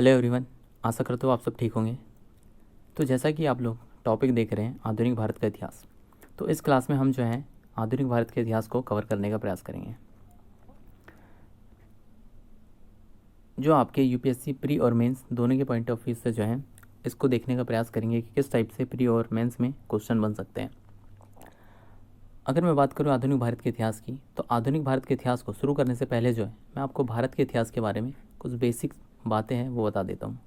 Hello everyone. आशा करता हूँ आप सब ठीक होंगे। तो जैसा कि आप लोग टॉपिक देख रहे हैं आधुनिक भारत का इतिहास, तो इस क्लास में हम जो है आधुनिक भारत के इतिहास को कवर करने का प्रयास करेंगे। जो आपके यूपीएससी प्री और मेंस दोनों के पॉइंट ऑफ व्यू से जो है इसको देखने का प्रयास करेंगे कि किस टाइप से प्री और मेंस में क्वेश्चन बन सकते हैं। अगर मैं बात करूँ आधुनिक भारत के इतिहास की, तो आधुनिक भारत के इतिहास को शुरू करने से पहले जो है मैं आपको भारत के इतिहास के बारे में कुछ बेसिक बातें हैं वो बता देता हूँ।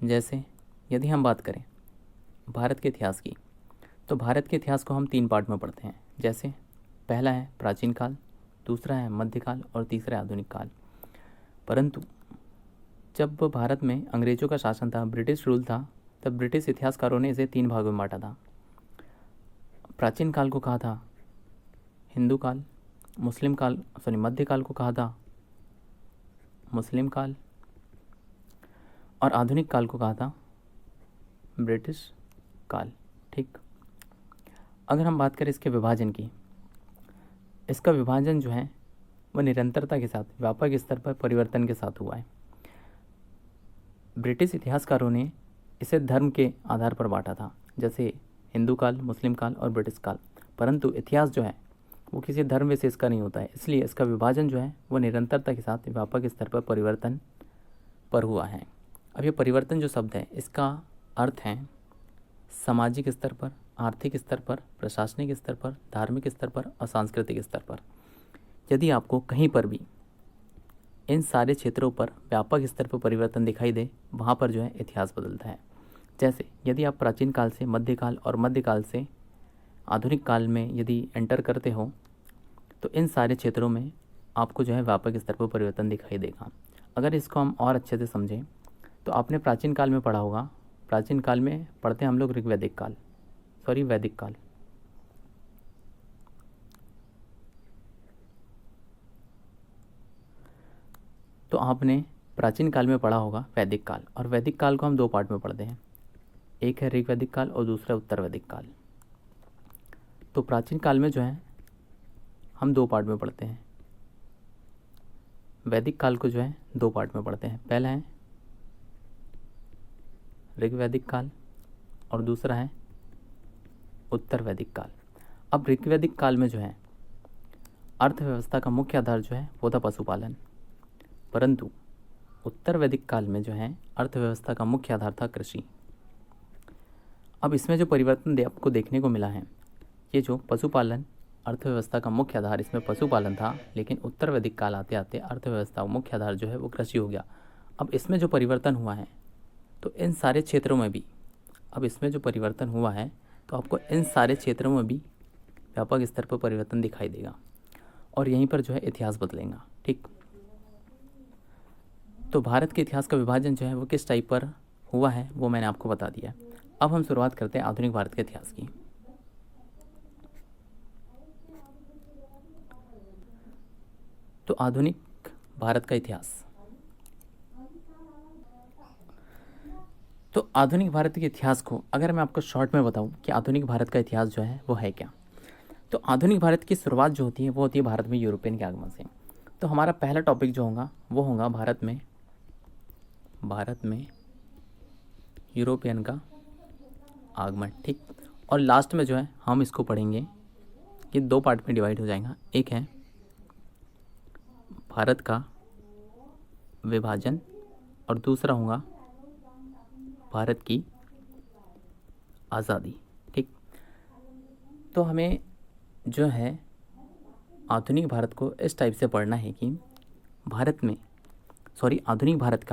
जैसे यदि हम बात करें भारत के इतिहास की, तो भारत के इतिहास को हम 3 पार्ट में पढ़ते हैं। जैसे पहला है प्राचीन काल, दूसरा है मध्यकाल और तीसरा है आधुनिक काल। परंतु जब भारत में अंग्रेज़ों का शासन था, ब्रिटिश रूल था, तब ब्रिटिश इतिहासकारों ने इसे 3 भागों में बांटा था। प्राचीन काल को कहा था हिंदू काल, मध्यकाल को कहा था मुस्लिम काल, और आधुनिक काल को कहा था ब्रिटिश काल। ठीक, अगर हम बात करें इसके विभाजन की, इसका विभाजन जो है वह निरंतरता के साथ व्यापक स्तर पर परिवर्तन के साथ हुआ है। ब्रिटिश इतिहासकारों ने इसे धर्म के आधार पर बांटा था, जैसे हिंदू काल, मुस्लिम काल और ब्रिटिश काल। परंतु इतिहास जो है वो किसी धर्म विशेष का नहीं होता है, इसलिए इसका विभाजन जो है वो निरंतरता के साथ व्यापक स्तर पर परिवर्तन पर हुआ है। अब ये परिवर्तन जो शब्द है इसका अर्थ है सामाजिक स्तर पर, आर्थिक स्तर पर, प्रशासनिक स्तर पर, धार्मिक स्तर पर और सांस्कृतिक स्तर पर। यदि आपको कहीं पर भी इन सारे क्षेत्रों पर व्यापक स्तर पर परिवर्तन दिखाई दे, वहाँ पर जो है इतिहास बदलता है। जैसे यदि आप प्राचीन काल से मध्यकाल और मध्यकाल से आधुनिक काल में यदि एंटर करते हो, तो इन सारे क्षेत्रों में आपको जो है व्यापक स्तर पर परिवर्तन दिखाई देगा। अगर इसको हम और अच्छे से समझें, तो आपने प्राचीन काल में पढ़ा होगा, प्राचीन काल में पढ़ते हैं हम लोग वैदिक काल। तो आपने प्राचीन काल में पढ़ा होगा वैदिक काल, और वैदिक काल को हम 2 पार्ट में पढ़ते हैं, एक है ऋग्वैदिक काल और दूसरा उत्तर वैदिक काल। तो प्राचीन काल में जो है हम 2 पार्ट में पढ़ते हैं। वैदिक काल को जो है 2 पार्ट में पढ़ते हैं, पहला है ऋग्वैदिक काल और दूसरा है उत्तर वैदिक काल। अब ऋग्वैदिक काल में जो है अर्थव्यवस्था का मुख्य आधार जो है वो था पशुपालन, परंतु उत्तर वैदिक काल में जो है अर्थव्यवस्था का मुख्य आधार था कृषि। अब इसमें जो परिवर्तन आपको देखने को मिला है, ये जो पशुपालन अर्थव्यवस्था का मुख्य आधार, इसमें पशुपालन था, लेकिन उत्तर वैदिक काल आते आते अर्थव्यवस्था का मुख्य आधार जो है वो कृषि हो गया। अब इसमें जो परिवर्तन हुआ है, तो इन सारे क्षेत्रों में भी आपको इन सारे क्षेत्रों में भी व्यापक स्तर पर परिवर्तन दिखाई देगा, और यहीं पर जो है इतिहास बदलेगा। ठीक, तो भारत के इतिहास का विभाजन जो है वो किस टाइप पर हुआ है वो मैंने आपको बता दिया। अब हम शुरुआत करते हैं आधुनिक भारत के इतिहास की। तो आधुनिक भारत का इतिहास, तो आधुनिक भारत के इतिहास को अगर मैं आपको शॉर्ट में बताऊं कि आधुनिक भारत का इतिहास जो है वो है क्या, तो आधुनिक भारत की शुरुआत जो होती है वो होती है भारत में यूरोपियन के आगमन से। तो हमारा पहला टॉपिक जो होगा वो होगा भारत में यूरोपियन का आगमन। ठीक, और लास्ट में जो है हम इसको पढ़ेंगे कि 2 पार्ट में डिवाइड हो जाएगा, एक है भारत का विभाजन और दूसरा होगा भारत की आज़ादी। ठीक, तो हमें जो है आधुनिक भारत को इस टाइप से पढ़ना है कि आधुनिक भारत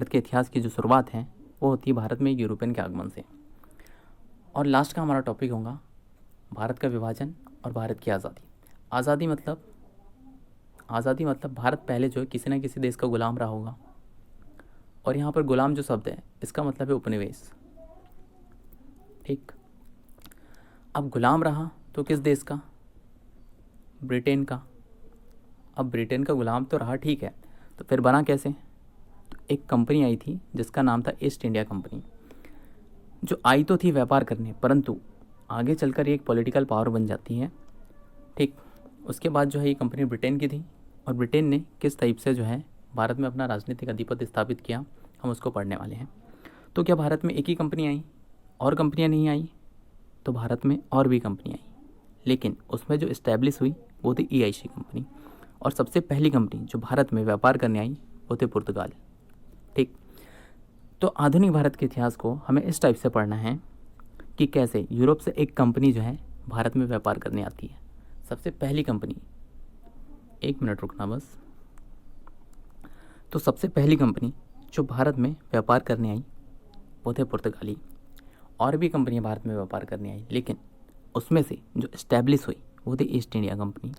के इतिहास की जो शुरुआत है वो होती है भारत में यूरोपियन के आगमन से, और लास्ट का हमारा टॉपिक होगा भारत का विभाजन और भारत की आज़ादी। आज़ादी मतलब भारत पहले जो है किसी न किसी देश का गुलाम रहा होगा, और यहाँ पर गुलाम जो शब्द है इसका मतलब है उपनिवेश। ठीक, अब गुलाम रहा तो किस देश का? ब्रिटेन का। अब ब्रिटेन का गुलाम तो रहा, ठीक है, तो फिर बना कैसे? तो एक कंपनी आई थी जिसका नाम था ईस्ट इंडिया कंपनी, जो आई तो थी व्यापार करने, परंतु आगे चलकर ये एक पॉलिटिकल पावर बन जाती है। ठीक, उसके बाद जो है ये कंपनी ब्रिटेन की थी, और ब्रिटेन ने किस टाइप से जो है भारत में अपना राजनीतिक आधिपत्य स्थापित किया, हम उसको पढ़ने वाले हैं। तो क्या भारत में एक ही कंपनी आई और कंपनियां नहीं आई? तो भारत में और भी कंपनी आई, लेकिन उसमें जो इस्टेब्लिश हुई वो थी EIC कंपनी। और सबसे पहली कंपनी जो भारत में व्यापार करने आई वो थे पुर्तगाल। ठीक, तो आधुनिक भारत के इतिहास को हमें इस टाइप से पढ़ना है कि कैसे यूरोप से एक कंपनी जो है भारत में व्यापार करने आती है। सबसे पहली कंपनी, एक मिनट रुकना बस। तो सबसे पहली कंपनी जो भारत में व्यापार करने आई वो थे पुर्तगाली। और भी कंपनियां भारत में व्यापार करने आई, लेकिन उसमें से जो इस्टेब्लिश हुई वो थी east India company.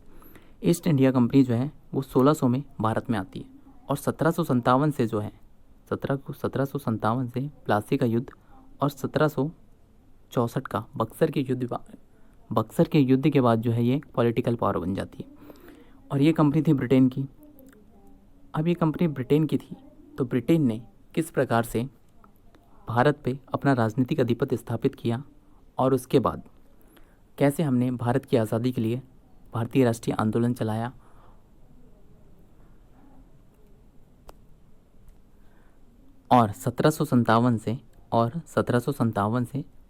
East India company जो है वो 1600 में भारत में आती है और 1757 से जो है 1757 से प्लासी का युद्ध और 1764 का बक्सर के युद्ध के बाद जो है ये पॉलिटिकल पावर बन जाती है। और ये कंपनी थी ब्रिटेन की। अब ये कंपनी ब्रिटेन की थी, तो ब्रिटेन ने किस प्रकार से भारत पे अपना राजनीतिक आधिपत्य स्थापित किया और उसके बाद कैसे हमने भारत की आज़ादी के लिए भारतीय राष्ट्रीय आंदोलन चलाया और 1757 से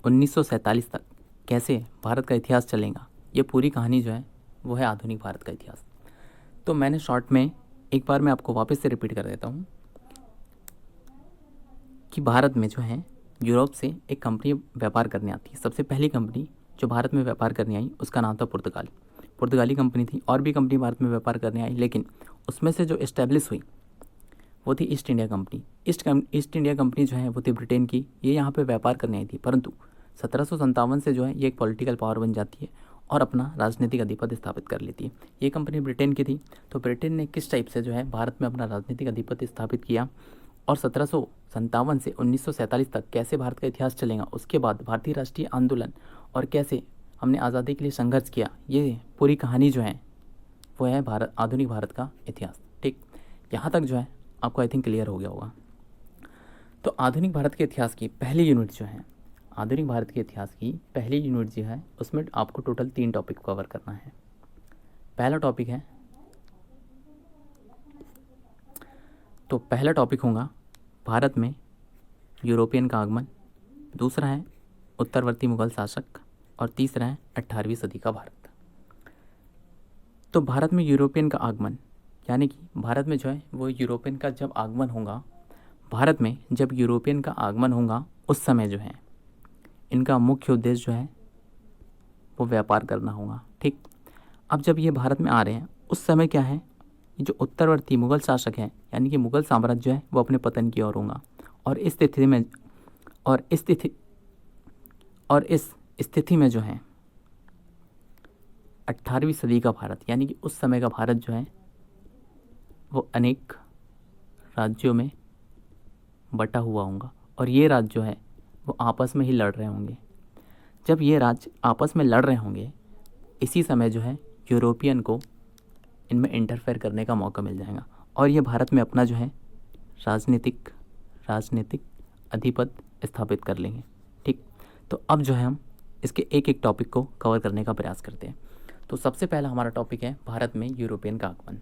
1947 तक कैसे भारत का इतिहास चलेगा, ये पूरी कहानी जो है वो है आधुनिक भारत का इतिहास। तो मैंने शॉर्ट में एक बार मैं आपको वापस से रिपीट कर देता हूँ कि भारत में जो है यूरोप से एक कंपनी व्यापार करने आती है। सबसे पहली कंपनी जो भारत में व्यापार करने आई उसका नाम था पुर्तगाली कंपनी थी। और भी कंपनी भारत में व्यापार करने आई, लेकिन उसमें से जो इस्टेब्लिश हुई वो थी east India company. East India company जो है वो थी ब्रिटेन की। ये यहाँ पे व्यापार करने आई थी, परंतु 1757 से जो है ये एक पॉलिटिकल पावर बन जाती है और अपना राजनीतिक आधिपत्य स्थापित कर लेती है। ये कंपनी ब्रिटेन की थी। तो ब्रिटेन ने किस टाइप से जो है भारत में अपना राजनीतिक आधिपत्य स्थापित किया और 1757 से 1947 तक कैसे भारत का इतिहास चलेगा, उसके बाद भारतीय राष्ट्रीय आंदोलन और कैसे हमने आज़ादी के लिए संघर्ष किया, ये पूरी कहानी जो है वो है आधुनिक भारत का इतिहास। ठीक, यहाँ तक जो है आपको आई थिंक क्लियर हो गया होगा। तो आधुनिक भारत के इतिहास की पहली यूनिट जो है, आधुनिक भारत के इतिहास की पहली यूनिट जो है उसमें आपको टोटल 3 टॉपिक कवर करना है। पहला टॉपिक है, तो पहला टॉपिक होगा भारत में यूरोपियन का आगमन, दूसरा है उत्तरवर्ती मुगल शासक और तीसरा है 18वीं सदी का भारत। तो भारत में यूरोपियन का आगमन यानी कि भारत में जो है वो यूरोपियन का जब आगमन होगा, भारत में जब यूरोपियन का आगमन होगा उस समय जो है इनका मुख्य उद्देश्य जो है वो व्यापार करना होगा। ठीक, अब जब ये भारत में आ रहे हैं उस समय क्या है, ये जो उत्तरवर्ती मुगल शासक है यानी कि मुगल साम्राज्य जो है वो अपने पतन की ओर होगा। और इस स्थिति में जो है 18वीं सदी का भारत यानी कि उस समय का भारत जो है वो अनेक राज्यों में बटा हुआ होगा और ये राज्य जो है वो आपस में ही लड़ रहे होंगे। जब ये राज्य आपस में लड़ रहे होंगे इसी समय जो है यूरोपियन को इनमें इंटरफेयर करने का मौका मिल जाएगा और ये भारत में अपना जो है राजनीतिक आधिपत्य स्थापित कर लेंगे। ठीक, तो अब जो है हम इसके एक एक टॉपिक को कवर करने का प्रयास करते हैं। तो सबसे पहला हमारा टॉपिक है भारत में यूरोपियन का आगमन।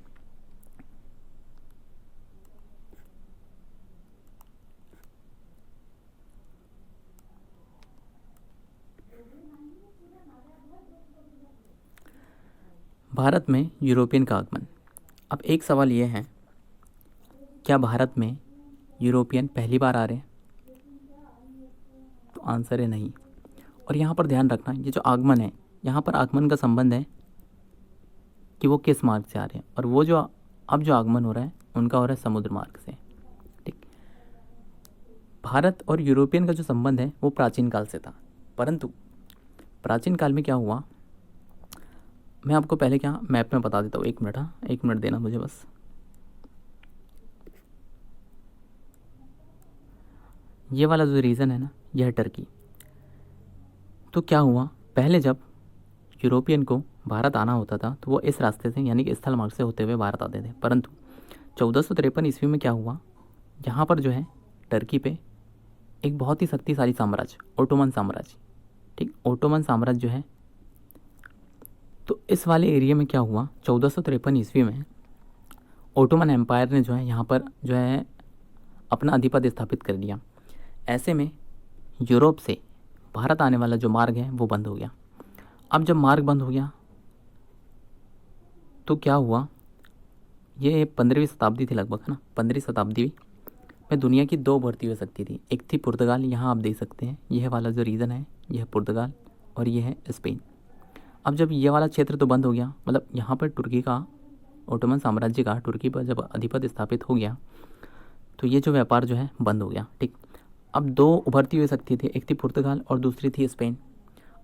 भारत में यूरोपियन का आगमन। अब एक सवाल ये है, क्या भारत में यूरोपियन पहली बार आ रहे हैं? तो आंसर है नहीं। और यहाँ पर ध्यान रखना, ये जो आगमन है यहाँ पर आगमन का संबंध है कि वो किस मार्ग से आ रहे हैं, और वो जो अब जो आगमन हो रहा है उनका हो रहा है समुद्र मार्ग से। ठीक, भारत और यूरोपियन का जो संबंध है वो प्राचीन काल से था, परंतु प्राचीन काल में क्या हुआ मैं आपको पहले क्या मैप में बता देता हूँ। एक मिनट देना मुझे बस। ये वाला जो रीजन है ना, यह है टर्की। तो क्या हुआ, पहले जब यूरोपियन को भारत आना होता था तो वो इस रास्ते से यानी कि स्थल मार्ग से होते हुए भारत आते थे, परंतु 1453 ईस्वी में क्या हुआ, यहाँ पर जो है टर्की पे एक बहुत ही शक्तिशाली साम्राज्य ओटोमन साम्राज्य, ठीक, ओटोमन साम्राज्य जो है, तो इस वाले एरिया में क्या हुआ 1453 ईस्वी में ओटोमन एम्पायर ने जो है यहाँ पर जो है अपना आधिपत्य स्थापित कर लिया। ऐसे में यूरोप से भारत आने वाला जो मार्ग है वो बंद हो गया। अब जब मार्ग बंद हो गया तो क्या हुआ, ये 15वीं शताब्दी थी लगभग, है ना। 15वीं शताब्दी में दुनिया की दो उभरती हुई शक्ति थी। एक थी पुर्तगाल, यहाँ आप देख सकते हैं यह वाला जो रीजन है यह पुर्तगाल और यह है स्पेन। अब जब ये वाला क्षेत्र तो बंद हो गया, मतलब यहाँ पर तुर्की का, ओटोमन साम्राज्य का तुर्की पर जब आधिपत्य स्थापित हो गया तो ये जो व्यापार जो है बंद हो गया। ठीक, अब दो उभरती हुई शक्ति थी, एक थी पुर्तगाल और दूसरी थी स्पेन।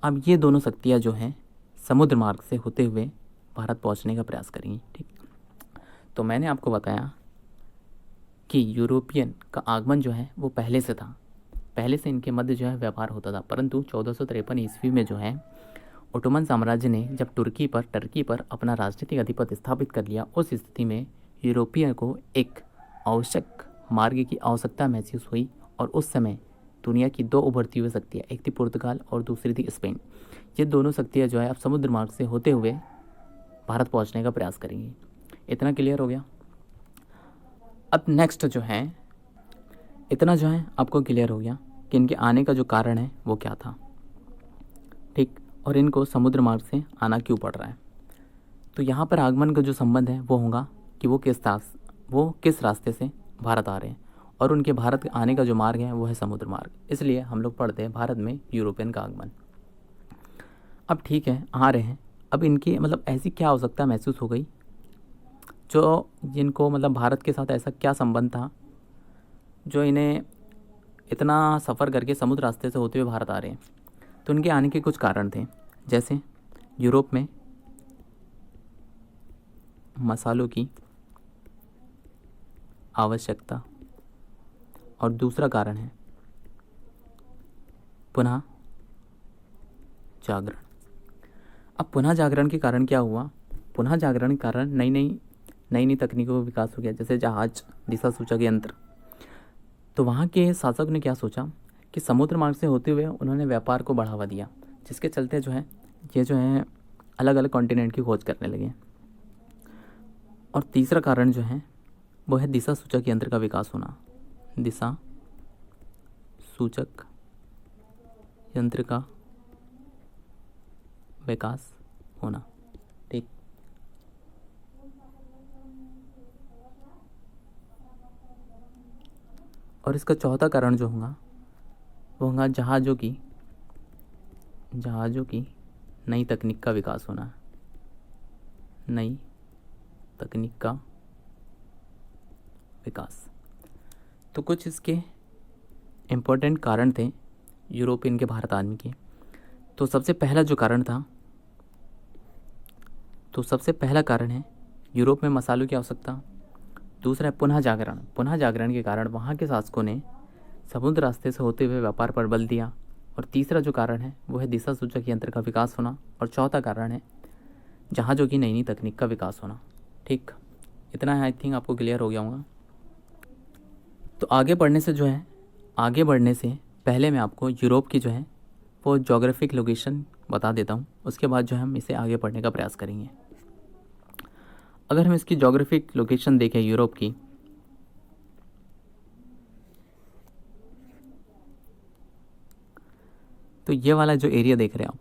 अब ये दोनों शक्तियाँ जो हैं समुद्र मार्ग से होते हुए भारत पहुँचने का प्रयास करेंगी। ठीक, तो मैंने आपको बताया कि यूरोपियन का आगमन जो है वो पहले से था, पहले से इनके मध्य जो है व्यापार होता था, परंतु 1453 ईस्वी में जो है ओटोमन साम्राज्य ने जब टर्की पर अपना राजनीतिक आधिपत्य स्थापित कर लिया, उस स्थिति में यूरोपियन को एक आवश्यक मार्ग की आवश्यकता महसूस हुई और उस समय दुनिया की दो उभरती हुई शक्तियाँ, एक थी पुर्तगाल और दूसरी थी स्पेन, ये दोनों शक्तियाँ जो है अब समुद्र मार्ग से होते हुए भारत पहुँचने का प्रयास करेंगी। इतना क्लियर हो गया। अब नेक्स्ट जो है, इतना जो है आपको क्लियर हो गया कि इनके आने का जो कारण है वो क्या था। ठीक, और इनको समुद्र मार्ग से आना क्यों पड़ रहा है। तो यहाँ पर आगमन का जो संबंध है वो होगा कि वो किस रास्ते से भारत आ रहे हैं, और उनके भारत आने का जो मार्ग है वो है समुद्र मार्ग। इसलिए हम लोग पढ़ते हैं भारत में यूरोपियन का आगमन। अब ठीक है, आ रहे हैं, अब इनकी मतलब ऐसी क्या आवश्यकता महसूस हो गई जो जिनको मतलब भारत के साथ ऐसा क्या संबंध था जो इन्हें इतना सफ़र करके समुद्र रास्ते से होते हुए भारत आ रहे हैं। तो इनके आने के कुछ कारण थे, जैसे यूरोप में मसालों की आवश्यकता, और दूसरा कारण है पुनः जागरण। अब पुनः जागरण के कारण क्या हुआ, पुनः जागरण के कारण नई तकनीकों का विकास हो गया, जैसे जहाज, दिशा सूचक यंत्र। तो वहाँ के शासक ने क्या सोचा कि समुद्र मार्ग से होते हुए उन्होंने व्यापार को बढ़ावा दिया, जिसके चलते जो है ये जो है अलग अलग कॉन्टिनेंट की खोज करने लगे। और तीसरा कारण जो है वो है दिशा सूचक यंत्र का विकास होना, दिशा सूचक यंत्र का विकास होना। ठीक, और इसका चौथा कारण जो होगा वो होगा जहाज़ों की नई तकनीक का विकास होना, नई तकनीक का विकास। तो कुछ इसके इम्पोर्टेंट कारण थे यूरोपियन के भारत आने के। तो सबसे पहला कारण है यूरोप में मसालों की आवश्यकता। दूसरा है पुनः जागरण के कारण वहाँ के शासकों ने समुद्र रास्ते से होते हुए व्यापार पर बल दिया। और तीसरा जो कारण है वो है दिशा सूचक यंत्र का विकास होना। और चौथा कारण है जहाज़ों की नई तकनीक का विकास होना। ठीक, इतना है, आई थिंक आपको क्लियर हो गया होगा। तो आगे बढ़ने से पहले मैं आपको यूरोप की जो है वो जोग्राफिक लोकेशन बता देता हूँ, उसके बाद जो है हम इसे आगे पढ़ने का प्रयास करेंगे। अगर हम इसकी जोग्राफिक लोकेशन देखें यूरोप की, तो ये वाला जो एरिया देख रहे हैं आप,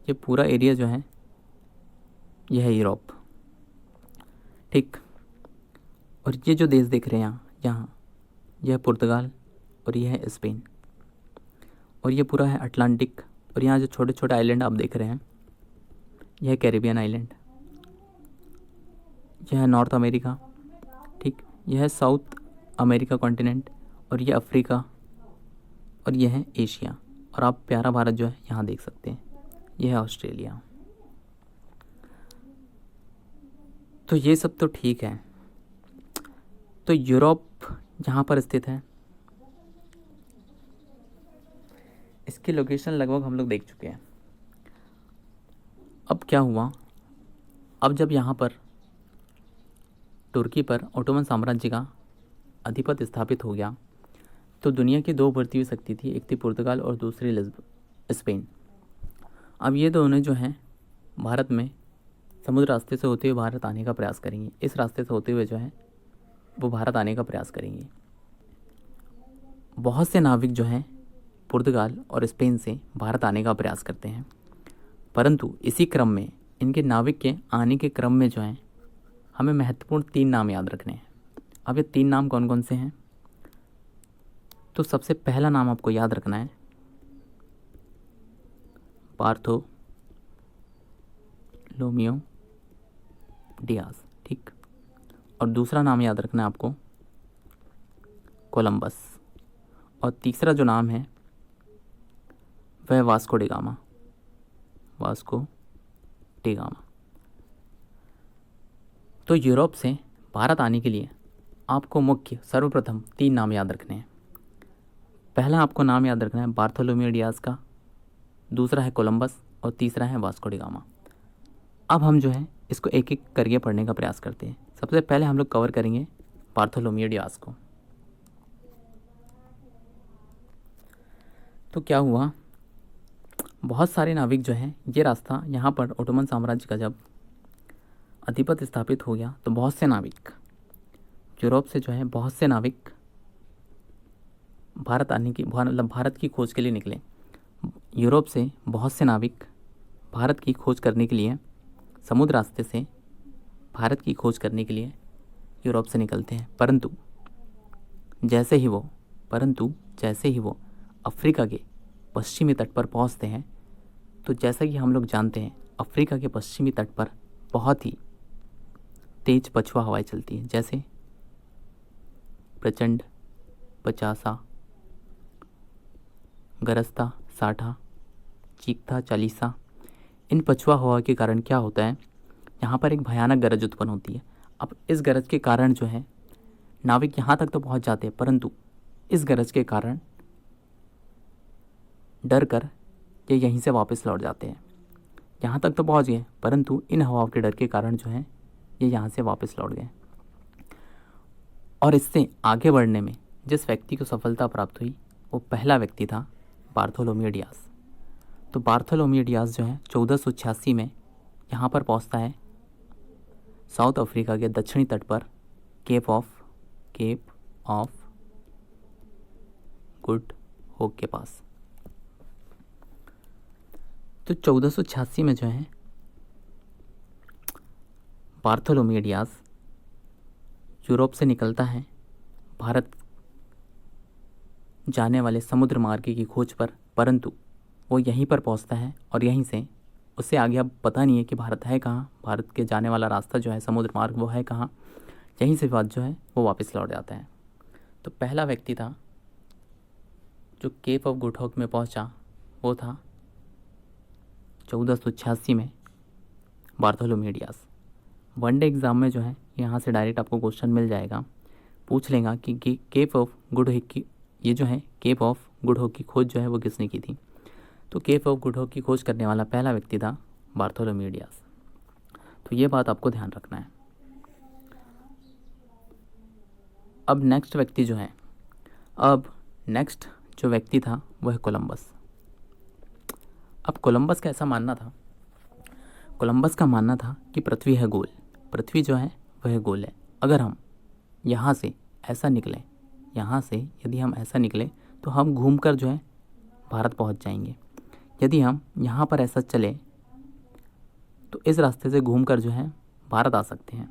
ये पूरा एरिया जो है यह है यूरोप। ठीक, और ये जो देश देख रहे हैं यहाँ यह पुर्तगाल और यह है स्पेन, और ये पूरा है अटलांटिक। और यहाँ जो छोटे छोटे आइलैंड आप देख रहे हैं यह है कैरिबियन आइलैंड, यह है नॉर्थ अमेरिका। ठीक, यह है साउथ अमेरिका कॉन्टिनेंट, और यह अफ्रीका, और यह है एशिया। और आप प्यारा भारत जो है यहाँ देख सकते हैं, यह है ऑस्ट्रेलिया। तो ये सब तो ठीक है। तो यूरोप जहाँ पर स्थित है इसकी लोकेशन लगभग हम लोग देख चुके हैं। अब क्या हुआ, अब जब यहाँ पर तुर्की पर ओटोमन साम्राज्य का आधिपत्य स्थापित हो गया तो दुनिया की दो उभरती हुई शक्ति थी, एक थी पुर्तगाल और दूसरी स्पेन। अब ये दोनों जो हैं भारत में समुद्र रास्ते से होते हुए भारत आने का प्रयास करेंगे। इस रास्ते से होते हुए जो है वो भारत आने का प्रयास करेंगे। बहुत से नाविक जो हैं पुर्तगाल और स्पेन से भारत आने का प्रयास करते हैं, परंतु इसी क्रम में इनके नाविक के आने के क्रम में जो है हमें महत्वपूर्ण 3 नाम याद रखने हैं। अब ये 3 नाम कौन कौन से हैं? तो सबसे पहला नाम आपको याद रखना है बार्थोलोम्यू डियाज, ठीक। और दूसरा नाम याद रखना है आपको कोलंबस। और तीसरा जो नाम है वह Vasco D gamma, Vasco D gamma. तो यूरोप से भारत आने के लिए आपको मुख्य सर्वप्रथम 3 नाम याद रखने हैं। पहला आपको नाम याद रखना है बार्थोलोम्यू डियाज का, दूसरा है कोलंबस और तीसरा है वास्को डी गामा। अब हम जो है इसको एक एक करके पढ़ने का प्रयास करते हैं। सबसे पहले हम लोग कवर करेंगे बार्थोलोम्यू डियाज को। तो क्या हुआ, बहुत सारे नाविक जो हैं ये रास्ता यहाँ पर ओटोमन साम्राज्य का जब आधिपत्य स्थापित हो गया तो बहुत से नाविक यूरोप से जो है बहुत से नाविक भारत की खोज के लिए निकले। यूरोप से बहुत से नाविक भारत की खोज करने के लिए समुद्र रास्ते से भारत की खोज करने के लिए यूरोप से निकलते हैं, परंतु जैसे ही वो अफ्रीका के पश्चिमी तट पर पहुंचते हैं तो जैसा कि हम लोग जानते हैं अफ्रीका के पश्चिमी तट पर बहुत ही तेज पछुआ हवाएं चलती हैं, जैसे प्रचंड, पचासा, गरजता, साठा, चीखता, चालीसा। इन पछुआ हवा के कारण क्या होता है, यहाँ पर एक भयानक गरज उत्पन्न होती है। अब इस गरज के कारण जो है नाविक यहाँ तक तो पहुँच जाते हैं, परंतु इस गरज के कारण डर कर ये यहीं से वापस लौट जाते हैं। यहाँ तक तो पहुँच गए, परंतु इन हवाओं के डर के कारण जो है ये यहाँ से वापस लौट गए। और इससे आगे बढ़ने में जिस व्यक्ति को सफलता प्राप्त हुई वो पहला व्यक्ति था बार्थोलोम्यू डियाज। तो बार्थोलोम्यू डियाज जो है 1486 में यहाँ पर पहुँचता है साउथ अफ्रीका के दक्षिणी तट पर केप ऑफ गुड होप के पास। तो 1486 में जो है बार्थोलोम्यू डियाज यूरोप से निकलता है भारत जाने वाले समुद्र मार्ग की खोज पर, परंतु वो यहीं पर पहुंचता है और यहीं से उससे आगे अब पता नहीं है कि भारत है कहाँ, भारत के जाने वाला रास्ता जो है समुद्र मार्ग वो है कहाँ। यहीं से बात जो है वो वापस लौट जाता है। तो पहला व्यक्ति था जो केप ऑफ गुड होप में पहुंचा, वो था 1486 में बार्थोलोम्यू डियाज। वनडे एग्ज़ाम में जो है यहाँ से डायरेक्ट आपको क्वेश्चन मिल जाएगा, पूछ लेगा कि केप ऑफ गुड होप की ये जो है केप ऑफ गुड होप की खोज जो है वो किसने की थी। तो केप ऑफ गुड होप की खोज करने वाला पहला व्यक्ति था बार्थोलोम्यू डियाज। तो ये बात आपको ध्यान रखना है। अब नेक्स्ट जो व्यक्ति था वह कोलंबस। अब कोलंबस का ऐसा मानना था, कोलंबस का मानना था कि पृथ्वी है गोल, पृथ्वी जो है वह गोल है। अगर हम यहाँ से ऐसा निकलें, यहाँ से यदि हम ऐसा निकलें तो हम घूमकर जो है भारत पहुँच जाएंगे। यदि हम यहाँ पर ऐसा चले तो इस रास्ते से घूमकर जो है भारत आ सकते हैं,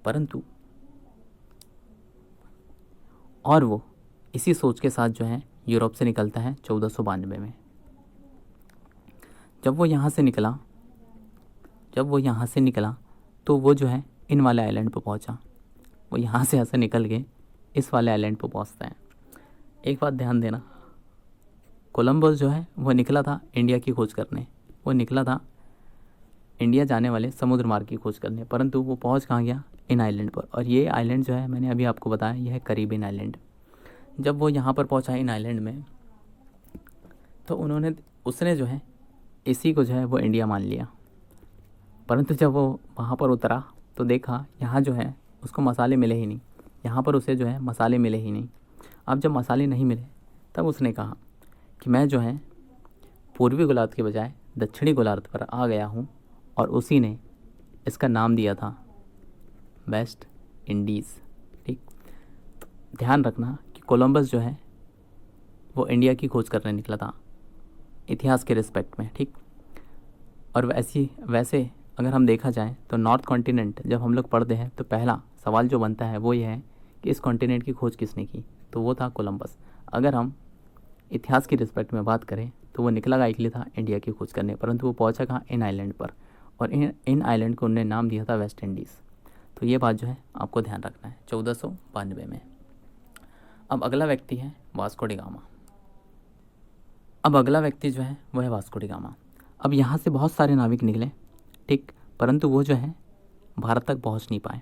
परंतु और वो इसी सोच के साथ जो है यूरोप से निकलता है 1492 में। जब वो यहाँ से निकला तो वो जो है इन वाले आइलैंड पर पहुँचा। वो यहाँ से ऐसे निकल के इस वाले आइलैंड पर पहुँचता है। एक बात ध्यान देना, कोलंबस जो है वो निकला था इंडिया की खोज करने, वो निकला था इंडिया जाने वाले समुद्र मार्ग की खोज करने, परंतु वो पहुँच कहाँ गया, इन आइलैंड पर। और ये आइलैंड जो है मैंने अभी आपको बताया यह है कैरिबियन आइलैंड। जब वो यहाँ पर पहुँचा इन आइलैंड में तो उसने जो है इसी को जो है वो इंडिया मान लिया, परंतु जब वो वहाँ पर उतरा तो देखा यहाँ जो है उसको मसाले मिले ही नहीं, यहाँ पर उसे जो है मसाले मिले ही नहीं। अब जब मसाले नहीं मिले तब उसने कहा कि मैं जो है पूर्वी गोलार्ध के बजाय दक्षिणी गोलार्ध पर आ गया हूँ और उसी ने इसका नाम दिया था वेस्ट इंडीज़। ठीक, तो ध्यान रखना कि कोलंबस जो है वो इंडिया की खोज करने निकला था इतिहास के रिस्पेक्ट में। ठीक, और वैसे अगर हम देखा जाए तो नॉर्थ कॉन्टिनेंट जब हम लोग पढ़ते हैं तो पहला सवाल जो बनता है वो ये है कि इस कॉन्टिनेंट की खोज किसने की, तो वो था कोलंबस। अगर हम इतिहास की रिस्पेक्ट में बात करें तो वो निकला इटली था इंडिया की खोज करने, परंतु वो पहुंचा कहाँ, इन आइलैंड पर, और इन आइलैंड को उन्होंने नाम दिया था वेस्ट इंडीज़। तो ये बात जो है आपको ध्यान रखना है 1492 में। अब अगला व्यक्ति है वास्को डी गामा। अब अगला व्यक्ति जो है वो है वास्को डी गामा। अब यहाँ से बहुत सारे नाविक निकले, ठीक, परंतु वो जो है भारत तक पहुँच नहीं पाए।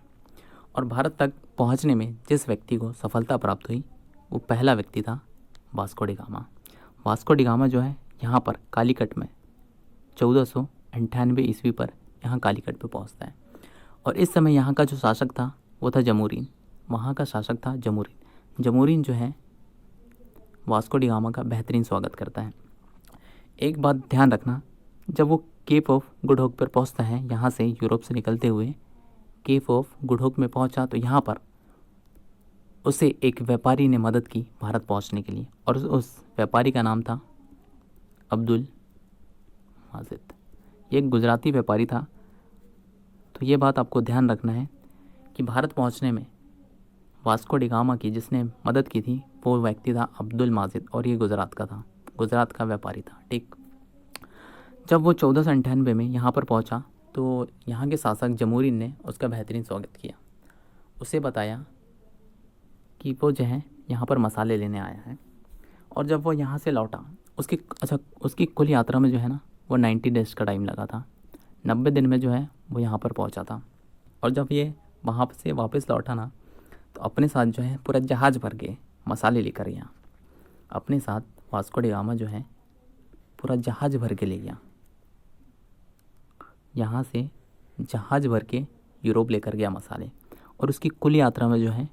और भारत तक पहुँचने में जिस व्यक्ति को सफलता प्राप्त हुई वो पहला व्यक्ति था Vasco D gamma. Vasco D gamma जो है यहाँ पर कालीकट में 1498 ईस्वी पर यहाँ कालीकट पे पहुँचता है। और इस समय यहाँ का जो शासक था वो था जमूरीन, वहाँ का शासक था जमूरीन। जमूरीन जो है वास्को डी गामा का बेहतरीन स्वागत करता है। एक बात ध्यान रखना, जब वो केप ऑफ गुड होप पर पहुँचता है, यहाँ से यूरोप से निकलते हुए केप ऑफ गुड होप में पहुँचा, तो यहाँ पर उसे एक व्यापारी ने मदद की भारत पहुँचने के लिए, और उस व्यापारी का नाम था अब्दुल माजिद। ये एक गुजराती व्यापारी था। तो ये बात आपको ध्यान रखना है कि भारत पहुँचने में वास्को डी गामा की जिसने मदद की थी वो व्यक्ति था अब्दुल माजिद, और ये गुजरात का था, गुजरात का व्यापारी था। ठीक, जब वो 1498 में यहाँ पर पहुँचा तो यहाँ के शासक जमूरीन ने उसका बेहतरीन स्वागत किया। उसे बताया कि वो जो है यहाँ पर मसाले लेने आया है। और जब वो यहाँ से लौटा, उसकी कुल यात्रा में जो है ना वो 90 डेज का टाइम लगा था। 90 दिन में जो है वो यहाँ पर पहुँचा था। और जब ये वहाँ से वापस लौटा ना, तो अपने साथ जो है पूरा जहाज़ भर के मसाले लेकर गया। अपने साथ वास्को डी गामा जो है पूरा जहाज़ भर के ले गया, यहाँ से जहाज़ भर के यूरोप लेकर गया मसाले। और उसकी कुल यात्रा में जो है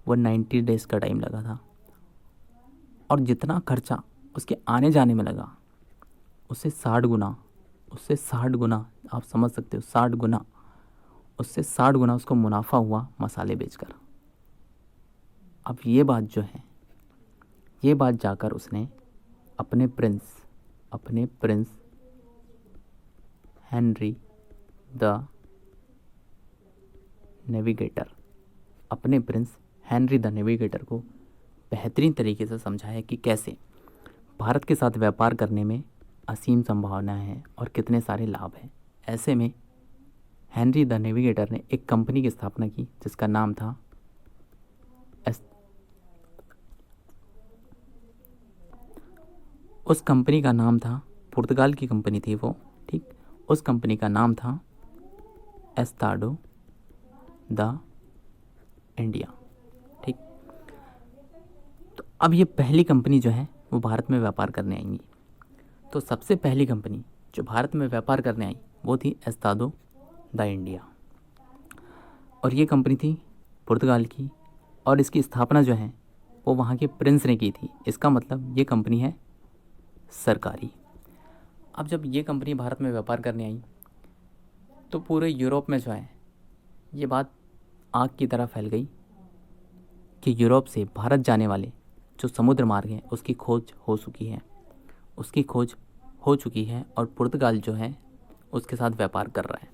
वो 90 डेज़ का टाइम लगा था। और जितना खर्चा उसके आने जाने में लगा उससे 60 गुना आप समझ सकते हो, 60 गुना, उससे 60 गुना उसको मुनाफा हुआ मसाले बेचकर। अब ये बात जो है, ये बात जाकर उसने अपने प्रिंस हेनरी द नेविगेटर को बेहतरीन तरीके से समझाया कि कैसे भारत के साथ व्यापार करने में असीम संभावना है और कितने सारे लाभ हैं। ऐसे में हेनरी द नेविगेटर ने एक कंपनी की स्थापना की जिसका नाम था उस कंपनी का नाम था, पुर्तगाल की कंपनी थी वो। ठीक, उस कंपनी का नाम था एस्ताडो द इंडिया। ठीक, तो अब ये पहली कंपनी जो है वो भारत में व्यापार करने आएंगी। तो सबसे पहली कंपनी जो भारत में व्यापार करने आई वो थी एस्ताडो द इंडिया, और ये कंपनी थी पुर्तगाल की, और इसकी स्थापना जो है वो वहाँ के प्रिंस ने की थी। इसका मतलब ये कंपनी है सरकारी। अब जब ये कंपनी भारत में व्यापार करने आई तो पूरे यूरोप में जो है ये बात आग की तरह फैल गई कि यूरोप से भारत जाने वाले जो समुद्र मार्ग हैं उसकी खोज हो चुकी है और पुर्तगाल जो है उसके साथ व्यापार कर रहा है।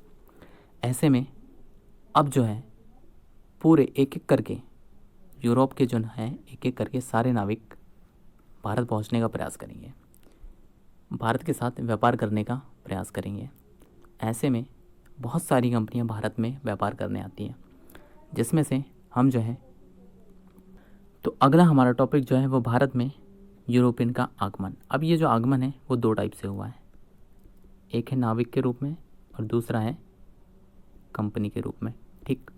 ऐसे में अब जो है पूरे एक एक करके यूरोप के जो हैं एक एक करके सारे नाविक भारत पहुंचने का प्रयास करेंगे, भारत के साथ व्यापार करने का प्रयास करेंगे। ऐसे में बहुत सारी कंपनियां भारत में व्यापार करने आती हैं, जिसमें से हम जो है, तो अगला हमारा टॉपिक जो है वो भारत में यूरोपियन का आगमन। अब ये जो आगमन है वो दो टाइप से हुआ है, एक है नाविक के रूप में और दूसरा है कंपनी के रूप में। ठीक,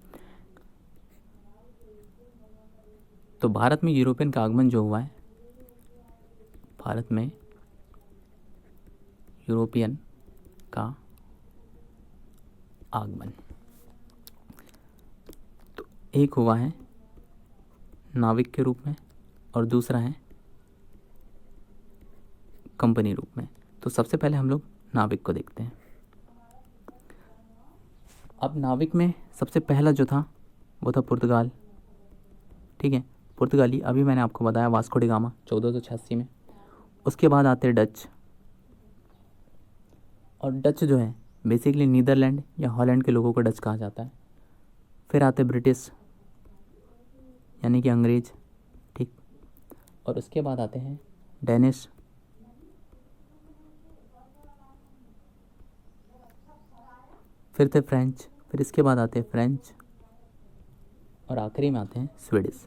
तो भारत में यूरोपियन का आगमन जो हुआ है, भारत में यूरोपियन का आगमन, तो एक हुआ है नाविक के रूप में और दूसरा है कंपनी रूप में। तो सबसे पहले हम लोग नाविक को देखते हैं। अब नाविक में सबसे पहला जो था वो था पुर्तगाल, ठीक है, पुर्तगाली। अभी मैंने आपको बताया वास्को डी गामा 1486 में। उसके बाद आते हैं डच, और डच जो है बेसिकली नीदरलैंड या हॉलैंड के लोगों को डच कहा जाता है। फिर आते ब्रिटिश यानी कि अंग्रेज, ठीक, और उसके बाद आते हैं डेनिश, फिर थे फ्रेंच, फिर इसके बाद आते हैं फ्रेंच, और आखिरी में आते हैं स्वीडिश।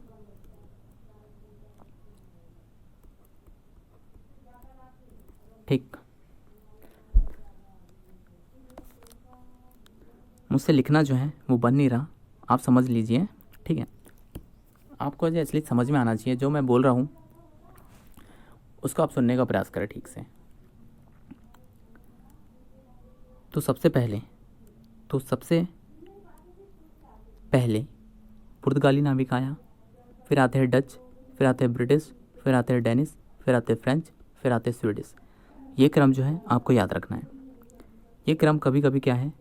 ठीक, मुझसे लिखना जो है वो बन नहीं रहा, आप समझ लीजिए, ठीक है। आपको जो इसलिए समझ में आना चाहिए, जो मैं बोल रहा हूँ उसको आप सुनने का प्रयास करें ठीक से। तो सबसे पहले पुर्तगाली नाविक आया, फिर आते हैं डच, फिर आते हैं ब्रिटिश, फिर आते हैं डेनिश, फिर आते हैं फ्रेंच, फिर आते हैं स्वीडिश। ये क्रम जो है आपको याद रखना है। ये क्रम कभी कभी क्या है,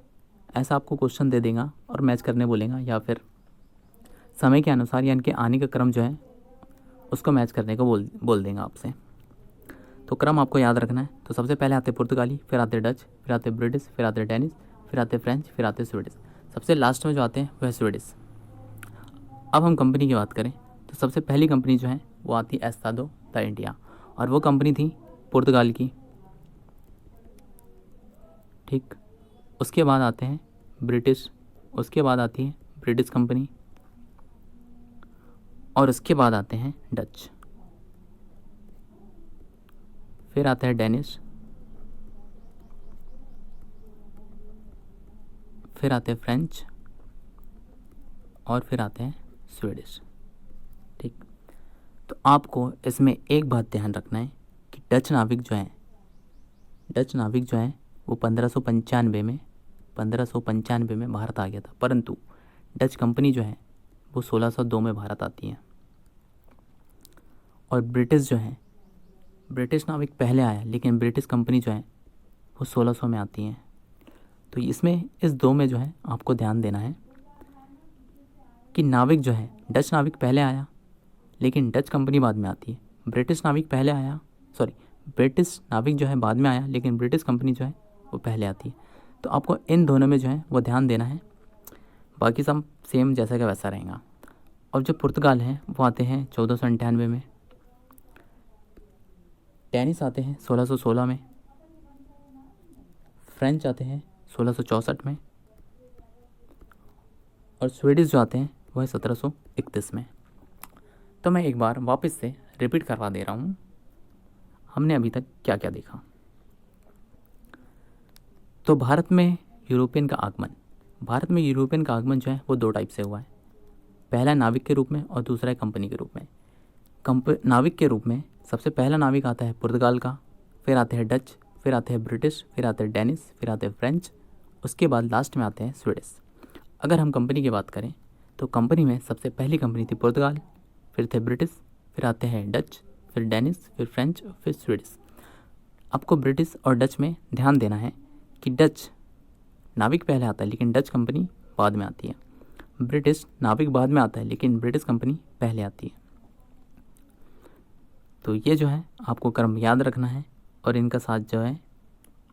ऐसा आपको क्वेश्चन दे देगा और मैच करने बोलेगा, या फिर समय के अनुसार यानी कि आने का क्रम जो है उसको मैच करने को बोल देगा आपसे। तो क्रम आपको याद रखना है। तो सबसे पहले आते पुर्तगाली, फिर आते डच, फिर आते ब्रिटिश, फिर आते डेनिश, फिर आते फ्रेंच, फिर आते स्वीडिश। सबसे लास्ट में जो आते हैं वह है स्वीडिश। अब हम कंपनी की बात करें तो सबसे पहली कंपनी जो है वो आती है एस्तादो द इंडिया, और वो कंपनी थी पुर्तगाल की, ठीक। उसके बाद आते हैं ब्रिटिश, उसके बाद आती है ब्रिटिश कंपनी, और उसके बाद आते हैं डच, फिर आता है डेनिश, फिर आते हैं फ्रेंच, और फिर आते हैं स्वीडिश, ठीक। तो आपको इसमें एक बात ध्यान रखना है कि डच नाविक जो है वो 1595 में भारत आ गया था, परंतु डच कंपनी जो है वो 1602 में भारत आती है। और ब्रिटिश नाविक पहले आया, लेकिन ब्रिटिश कंपनी जो है वो 1600 में आती है। तो इसमें इस दो में जो है आपको ध्यान देना है कि नाविक जो है, डच नाविक पहले आया लेकिन डच कंपनी बाद में आती है। ब्रिटिश नाविक जो है बाद में आया, लेकिन ब्रिटिश कंपनी जो है वो पहले आती है। तो आपको इन दोनों में जो है वो ध्यान देना है, बाकी सब सेम जैसा का वैसा रहेगा। और जो पुर्तगाल है वो आते हैं 1498 में, डेनिश आते हैं 1616 में, फ्रेंच आते हैं 1664 में, और स्वीडिश जो आते हैं वो है 1731 में। तो मैं एक बार वापस से रिपीट करवा दे रहा हूँ, हमने अभी तक क्या क्या देखा। तो भारत में यूरोपियन का आगमन जो है वो दो टाइप से हुआ है। पहला नाविक के रूप में और दूसरा है कंपनी के रूप में। नाविक के रूप में सबसे पहला नाविक आता है पुर्तगाल का, फिर आते हैं डच, फिर आते हैं ब्रिटिश, फिर आते हैं डेनिश, फिर आते हैं फ्रेंच, उसके बाद लास्ट में आते हैं स्वीडिश। अगर हम कंपनी की बात करें तो कंपनी में सबसे पहली कंपनी थी पुर्तगाल, फिर थे ब्रिटिश, फिर आते हैं डच, फिर डेनिश, फिर फ्रेंच, फिर स्वीडिश। आपको ब्रिटिश और डच में ध्यान देना है कि डच नाविक पहले आता है लेकिन डच कंपनी बाद में आती है, ब्रिटिश नाविक बाद में आता है लेकिन ब्रिटिश कंपनी पहले आती है। तो ये जो है आपको क्रम याद रखना है, और इनका साथ जो है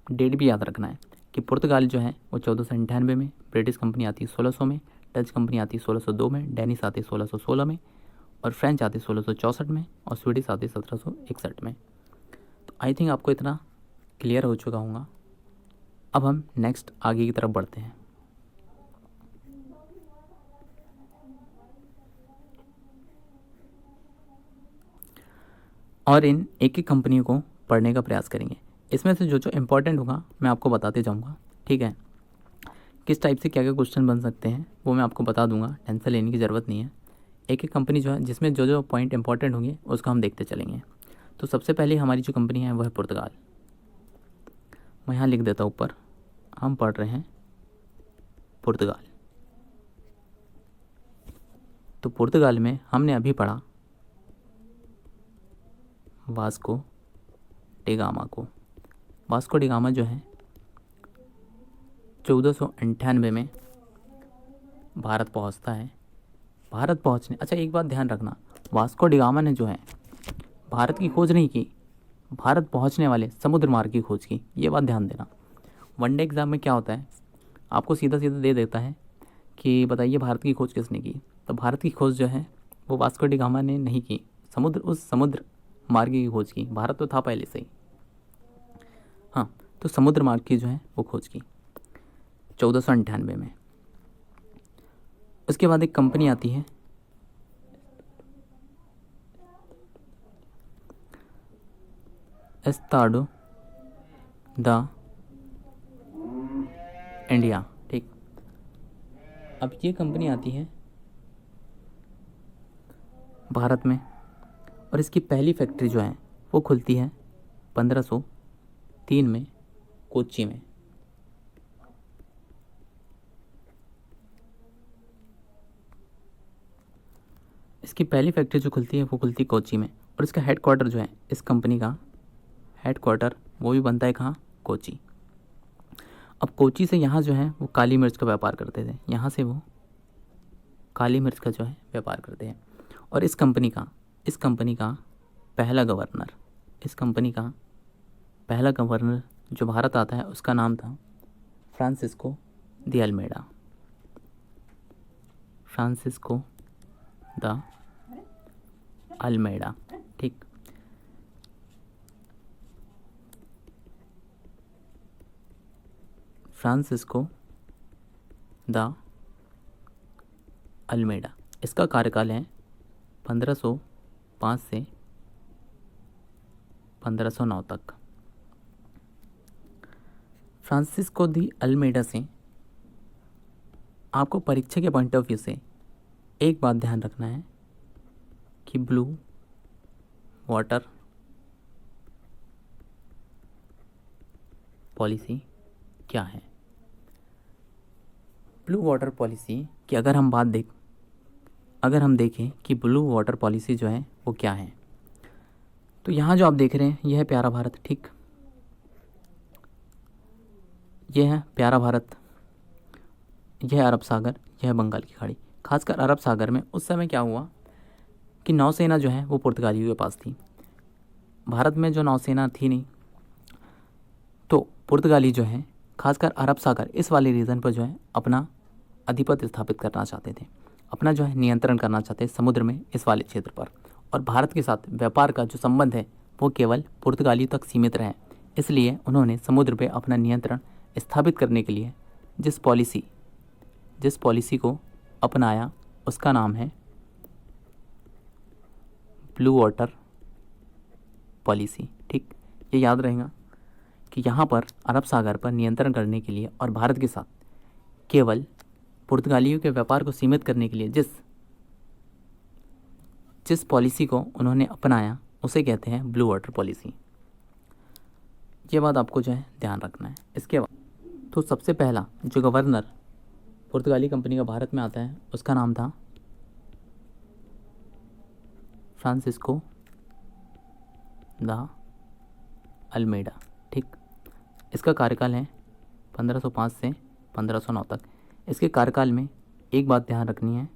डेट भी याद रखना है कि पुर्तगाल जो है वो 1498 में, ब्रिटिश कंपनी आती है 1600 में, डच कंपनी आती है 1602 में, डेनिश आती है 1616 में, और फ्रेंच आती है 1664 में, और स्वीडिश आती है 1761 में। तो आई थिंक आपको इतना क्लियर हो चुका होगा। अब हम नेक्स्ट आगे की तरफ बढ़ते हैं। और इन एक एक कंपनियों को पढ़ने का प्रयास करेंगे। इसमें से जो जो इम्पोर्टेंट होगा मैं आपको बताते जाऊंगा, ठीक है। किस टाइप से क्या क्या क्वेश्चन बन सकते हैं वो मैं आपको बता दूंगा, टेंशन लेने की ज़रूरत नहीं है। एक एक कंपनी जो है जिसमें जो जो पॉइंट इंपॉर्टेंट होंगे उसको हम देखते चलेंगे। तो सबसे पहले हमारी जो कंपनी है वो है पुर्तगाल। मैं यहाँ लिख देता हूँ ऊपर, हम पढ़ रहे हैं पुर्तगाल। तो पुर्तगाल में हमने अभी पढ़ा वास्को डी गामा को। वास्को डी गामा जो है 1498 में भारत पहुंचता है। भारत पहुंचने, अच्छा एक बात ध्यान रखना, वास्को डी गामा ने जो है भारत की खोज नहीं की, भारत पहुंचने वाले समुद्र मार्ग की खोज की। ये बात ध्यान देना। वनडे एग्ज़ाम में क्या होता है, आपको सीधा सीधा दे देता है कि बताइए भारत की खोज किसने की। तो भारत की खोज जो है वो वास्को डी गामा ने नहीं की, उस समुद्र मार्ग की खोज की। भारत तो था पहले से ही, हाँ, तो समुद्र मार्ग की जो है वो खोज की 1498 में। उसके बाद एक कंपनी आती है एस्ताडो द इंडिया, ठीक। अब ये कंपनी आती है भारत में और इसकी पहली फैक्ट्री जो है वो खुलती है 1503 में कोच्चि में। इसकी पहली फैक्ट्री जो खुलती है वो खुलती है कोच्चि में और इसका हेडक्वार्टर जो है, इस कंपनी का हेडक्वार्टर वो भी बनता है कहाँ, कोच्चि। अब कोच्चि से यहाँ जो है वो काली मिर्च का व्यापार करते थे, यहाँ से वो काली मिर्च का जो है व्यापार करते हैं। और इस कंपनी का पहला गवर्नर, इस कंपनी का पहला गवर्नर जो भारत आता है उसका नाम था Francisco de Almeida, Francisco de Almeida, ठीक। फ्रांसिस्को द अल्मेडा, इसका कार्यकाल है 1505 से 1509 तक। फ्रांसिस्को दी अल्मेडा से आपको परीक्षा के पॉइंट ऑफ व्यू से एक बात ध्यान रखना है कि ब्लू वाटर पॉलिसी क्या है। ब्लू वाटर पॉलिसी की अगर हम देखें कि ब्लू वाटर पॉलिसी जो है वो क्या है, तो यहाँ जो आप देख रहे हैं यह है प्यारा भारत, ठीक। यह है प्यारा भारत, यह है अरब सागर, यह है बंगाल की खाड़ी। खासकर अरब सागर में उस समय क्या हुआ कि नौसेना जो है वो पुर्तगालियों के पास थी। भारत में जो नौसेना थी नहीं, तो पुर्तगाली जो है खासकर अरब सागर इस वाले रीजन पर जो है अपना आधिपत्य स्थापित करना चाहते थे, अपना जो है नियंत्रण करना चाहते हैं समुद्र में इस वाले क्षेत्र पर। और भारत के साथ व्यापार का जो संबंध है वो केवल पुर्तगालियों तक सीमित रहे। इसलिए उन्होंने समुद्र पे अपना नियंत्रण स्थापित करने के लिए जिस पॉलिसी को अपनाया उसका नाम है ब्लू वाटर पॉलिसी, ठीक। ये याद रहेगा कि यहाँ पर अरब सागर पर नियंत्रण करने के लिए और भारत के साथ केवल पुर्तगालियों के व्यापार को सीमित करने के लिए जिस पॉलिसी को उन्होंने अपनाया उसे कहते हैं ब्लू वाटर पॉलिसी। ये बात आपको जो है ध्यान रखना है। इसके बाद तो सबसे पहला जो गवर्नर पुर्तगाली कंपनी का भारत में आता है उसका नाम था फ्रांसिस्को द अल्मेडा, ठीक। इसका कार्यकाल है 1505 से 1509 तक। इसके कार्यकाल में एक बात ध्यान रखनी है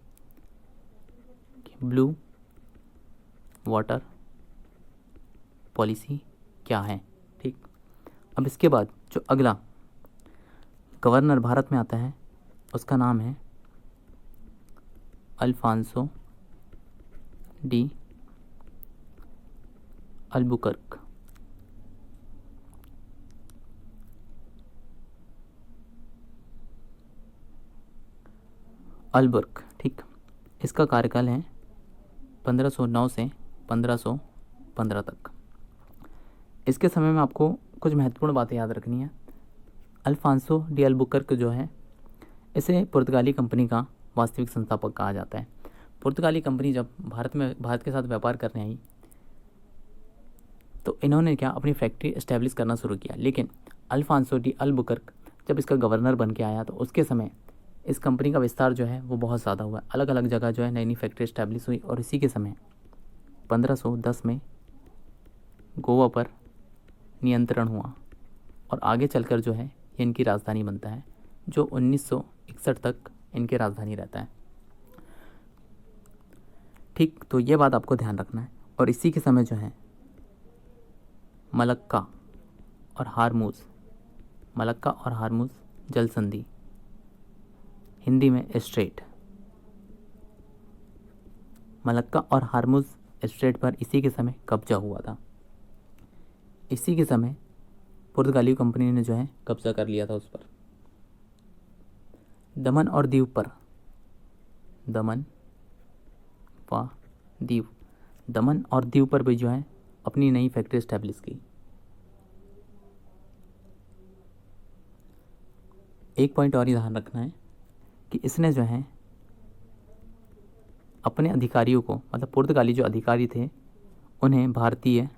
कि ब्लू वाटर पॉलिसी क्या है, ठीक। अब इसके बाद जो अगला गवर्नर भारत में आता है उसका नाम है अल्फांसो डी अल्बुकर्क। अल्बर्क, ठीक। इसका कार्यकाल है 1509 से 1515 तक। इसके समय में आपको कुछ महत्वपूर्ण बातें याद रखनी है। अल्फांसो डी अल्बुकर्क जो है इसे पुर्तगाली कंपनी का वास्तविक संस्थापक कहा जाता है। पुर्तगाली कंपनी जब भारत के साथ व्यापार करने आई तो इन्होंने क्या अपनी फैक्ट्री इस्टेब्लिश करना शुरू किया। लेकिन अल्फांसो डी अल्बुकर्क जब इसका गवर्नर बन के आया तो उसके समय इस कंपनी का विस्तार जो है वो बहुत ज़्यादा हुआ। अलग अलग जगह जो है नई नई फैक्ट्री इस्टेब्लिश हुई और इसी के समय 1510 में गोवा पर नियंत्रण हुआ और आगे चलकर जो है ये इनकी राजधानी बनता है, जो 1961 तक इनकी राजधानी रहता है। ठीक, तो ये बात आपको ध्यान रखना है। और इसी के समय जो है मलक्का और हारमुज़ जल संधि, हिंदी में स्ट्रेट, मलक्का और हारमुज़ स्ट्रेट पर इसी के समय कब्जा हुआ था। इसी के समय पुर्तगाली कंपनी ने जो है कब्जा कर लिया था उस पर। दमन और दीव पर भी जो है अपनी नई फैक्ट्री एस्टैब्लिश की। एक पॉइंट और ध्यान रखना है कि इसने जो है अपने अधिकारियों को, मतलब पुर्तगाली जो अधिकारी थे, उन्हें भारतीय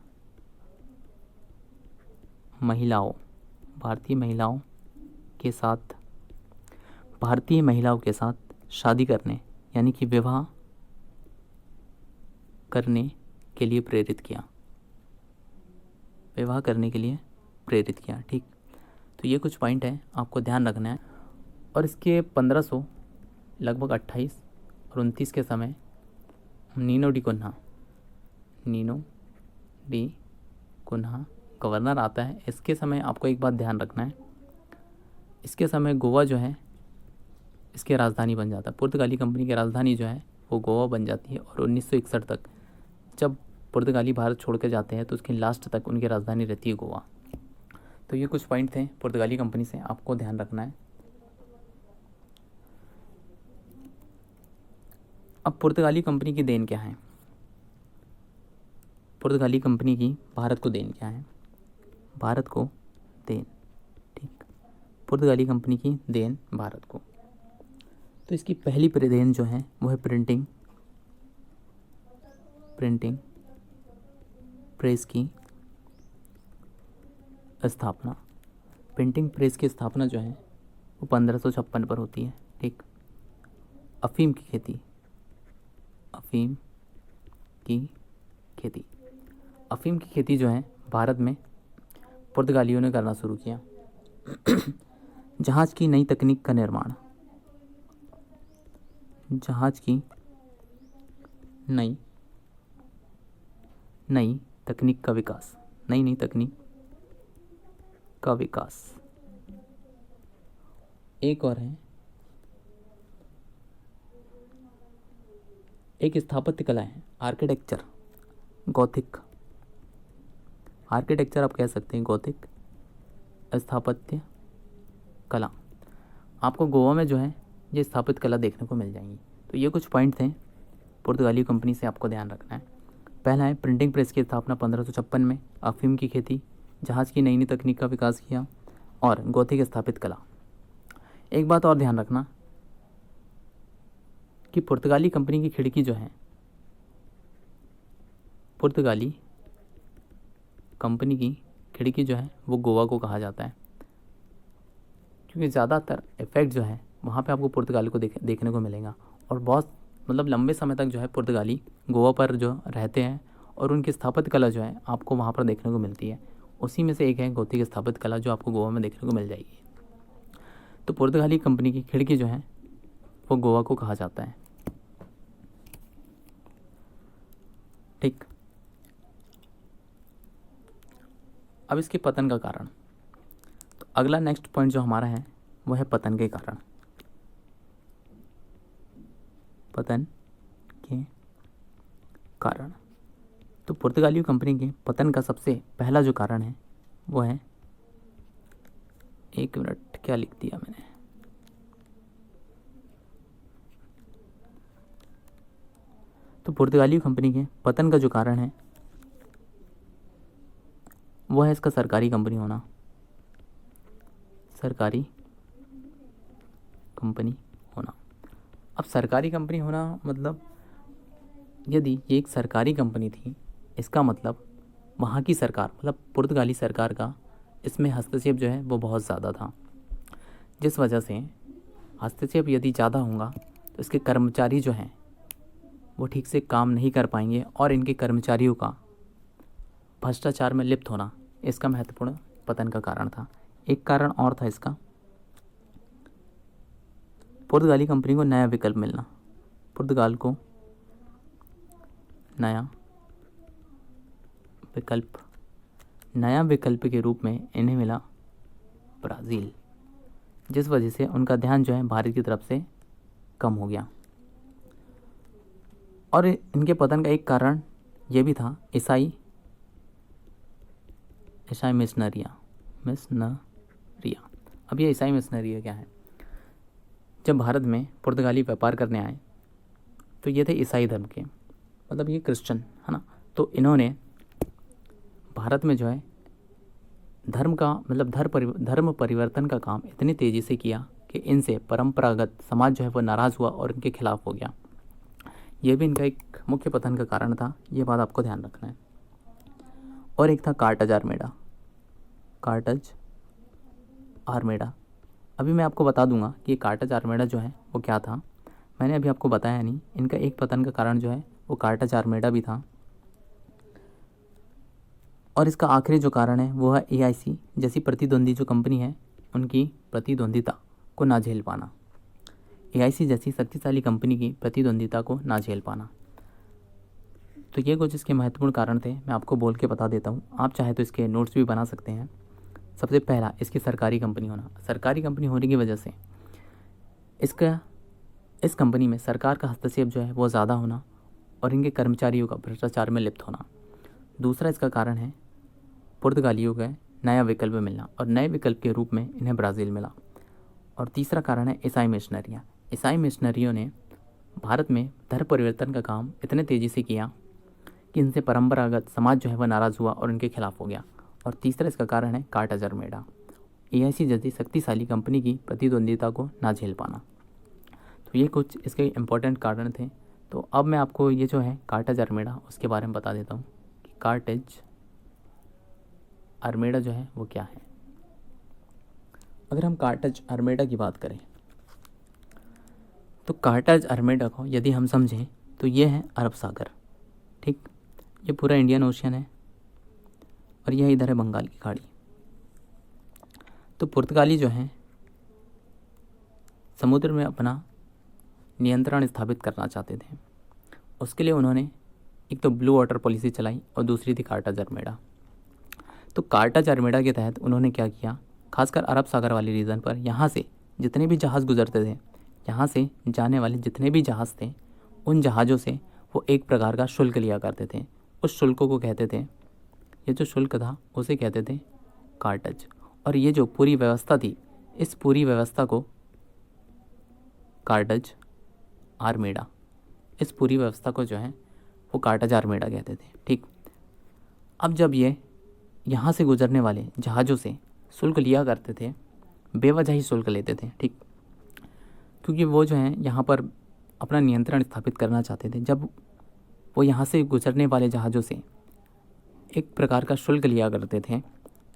महिलाओं के साथ शादी करने, यानी कि विवाह करने के लिए प्रेरित किया। ठीक, तो ये कुछ पॉइंट है आपको ध्यान रखना है। और इसके 1500 लगभग 28 और 29 के समय नीनो डी कुन्हा गवर्नर आता है। इसके समय आपको एक बात ध्यान रखना है, इसके समय गोवा जो है इसकी राजधानी बन जाता है। पुर्तगाली कंपनी की राजधानी जो है वो गोवा बन जाती है। और 1961 तक जब पुर्तगाली भारत छोड़ के जाते हैं तो उसकी लास्ट तक उनकी राजधानी रहती है गोवा। तो ये कुछ पॉइंट थे पुर्तगाली कंपनी से, आपको ध्यान रखना है। अब पुर्तगाली कंपनी की देन क्या है? पुर्तगाली कंपनी की भारत को देन क्या है? ठीक, पुर्तगाली कंपनी की देन भारत को, तो इसकी पहली देन जो है वो है प्रिंटिंग प्रेस की स्थापना। प्रिंटिंग प्रेस की स्थापना जो है वो 1556 पर होती है। ठीक, अफीम की खेती जो है भारत में पुर्तगालियों ने करना शुरू किया। जहाज की नई तकनीक का निर्माण, नई तकनीक का विकास। एक और है, एक स्थापत्य कला है, आर्किटेक्चर आप कह सकते हैं, गॉथिक स्थापत्य कला। आपको गोवा में जो है ये स्थापित कला देखने को मिल जाएंगी। तो ये कुछ पॉइंट थे पुर्तगाली कंपनी से आपको ध्यान रखना है। पहला है प्रिंटिंग प्रेस की स्थापना 1556 में, अफीम की खेती, जहाज़ की नई तकनीक का विकास किया और गॉथिक स्थापित कला। एक बात और ध्यान रखना कि पुर्तगाली कंपनी की खिड़की जो है, पुर्तगाली कंपनी की खिड़की जो है वो गोवा को कहा जाता है, क्योंकि ज़्यादातर इफेक्ट जो है वहाँ पे आपको पुर्तगाली को देखने को मिलेगा। और बहुत लंबे समय तक जो है पुर्तगाली गोवा पर जो रहते हैं और उनकी स्थापत्य कला जो है आपको वहाँ पर देखने को मिलती है। उसी में से एक है गॉथिक स्थापत्य कला जो आपको गोवा में देखने को मिल जाएगी। तो पुर्तगाली कंपनी की खिड़की जो है वो गोवा को कहा जाता है। ठीक, अब इसके पतन का कारण। तो अगला नेक्स्ट पॉइंट जो हमारा है वो है पतन के कारण। तो पुर्तगाली कंपनी के पतन का सबसे पहला जो कारण है वो है, एक मिनट, क्या लिख दिया मैंने, तो पुर्तगाली कंपनी के पतन का जो कारण है वो है इसका सरकारी कंपनी होना। अब सरकारी कंपनी होना मतलब, यदि ये एक सरकारी कंपनी थी, इसका मतलब वहाँ की सरकार, मतलब पुर्तगाली सरकार का इसमें हस्तक्षेप जो है वो बहुत ज़्यादा था। जिस वजह से हस्तक्षेप यदि ज़्यादा होगा तो इसके कर्मचारी जो हैं वो ठीक से काम नहीं कर पाएंगे और इनके कर्मचारियों का भ्रष्टाचार में लिप्त होना इसका महत्वपूर्ण पतन का कारण था। एक कारण और था इसका, पुर्तगाली कंपनी को नया विकल्प मिलना, पुर्तगाल को नया विकल्प के रूप में इन्हें मिला ब्राज़ील, जिस वजह से उनका ध्यान जो है भारत की तरफ से कम हो गया। और इनके पतन का एक कारण ये भी था ईसाई मिशनरियाँ। अब ये ईसाई मिशनरियाँ क्या है? जब भारत में पुर्तगाली व्यापार करने आए तो ये थे ईसाई धर्म के, मतलब ये क्रिश्चियन है ना। तो इन्होंने भारत में जो है धर्म परिवर्तन का काम इतनी तेज़ी से किया कि इनसे परंपरागत समाज जो है वो नाराज़ हुआ और इनके खिलाफ हो गया। ये भी इनका एक मुख्य पतन का कारण था, ये बात आपको ध्यान रखना है। और एक था कार्टज आर्मेडा। अभी मैं आपको बता दूंगा कि कार्टज आर्मेडा जो है वो क्या था, मैंने अभी आपको बताया नहीं। इनका एक पतन का कारण जो है वो कार्टज आर्मेडा भी था। और इसका आखिरी जो कारण है वो है AIC जैसी प्रतिद्वंदी जो कंपनी है उनकी प्रतिद्वंदिता को ना झेल पाना। AIC जैसी शक्तिशाली कंपनी की प्रतिद्वंदिता को ना झेल पाना। तो ये कुछ इसके महत्वपूर्ण कारण थे, मैं आपको बोल के बता देता हूँ। आप चाहे तो इसके नोट्स भी बना सकते हैं। सबसे पहला, इसकी सरकारी कंपनी होना। सरकारी कंपनी होने की वजह से इस कंपनी में सरकार का हस्तक्षेप जो है वो ज़्यादा होना और इनके कर्मचारियों का भ्रष्टाचार में लिप्त होना। दूसरा इसका कारण है पुर्तगालियों का नया विकल्प मिलना और नए विकल्प के रूप में इन्हें ब्राज़ील मिला। और तीसरा कारण है ईसाई मिशनरियाँ। ईसाई मिशनरियों ने भारत में धर्म परिवर्तन का काम इतने तेज़ी से किया कि इनसे परंपरागत समाज जो है वह नाराज़ हुआ और इनके खिलाफ हो गया। और तीसरा इसका कारण है कार्टज आर्मेडा, AIC जैसी शक्तिशाली कंपनी की प्रतिद्वंदिता को ना झेल पाना। तो ये कुछ इसके इम्पोर्टेंट कारण थे। तो अब मैं आपको ये जो है कार्टज आर्मेडा उसके बारे में बता देता हूँ कि कार्टज आर्मेडा जो है वो क्या है। अगर हम कार्टज आर्मेडा की बात करें तो कार्टज आर्मेडा को यदि हम समझें तो ये है अरब सागर, ठीक। ये पूरा इंडियन ओशियन है और यह इधर है बंगाल की खाड़ी। तो पुर्तगाली जो हैं समुद्र में अपना नियंत्रण स्थापित करना चाहते थे। उसके लिए उन्होंने एक तो ब्लू वाटर पॉलिसी चलाई और दूसरी थी कार्टज आर्मेडा। तो कार्टज आर्मेडा के तहत उन्होंने क्या किया, खासकर अरब सागर वाले रीजन पर यहाँ से जितने भी जहाज़ गुजरते थे, यहाँ से जाने वाले जितने भी जहाज़ थे, उन जहाज़ों से वो एक प्रकार का शुल्क लिया करते थे। उस शुल्क को कहते थे, ये जो शुल्क था उसे कहते थे कार्टज। और ये जो पूरी व्यवस्था थी, इस पूरी व्यवस्था को कार्टज आर्मेडा, इस पूरी व्यवस्था को जो है वो कार्टज आर्मेडा कहते थे, ठीक। अब जब ये यहाँ से गुजरने वाले जहाज़ों से शुल्क लिया करते थे, बेवजह ही शुल्क लेते थे, ठीक, क्योंकि वो जो है यहाँ पर अपना नियंत्रण स्थापित करना चाहते थे। जब वो यहाँ से गुजरने वाले जहाज़ों से एक प्रकार का शुल्क लिया करते थे,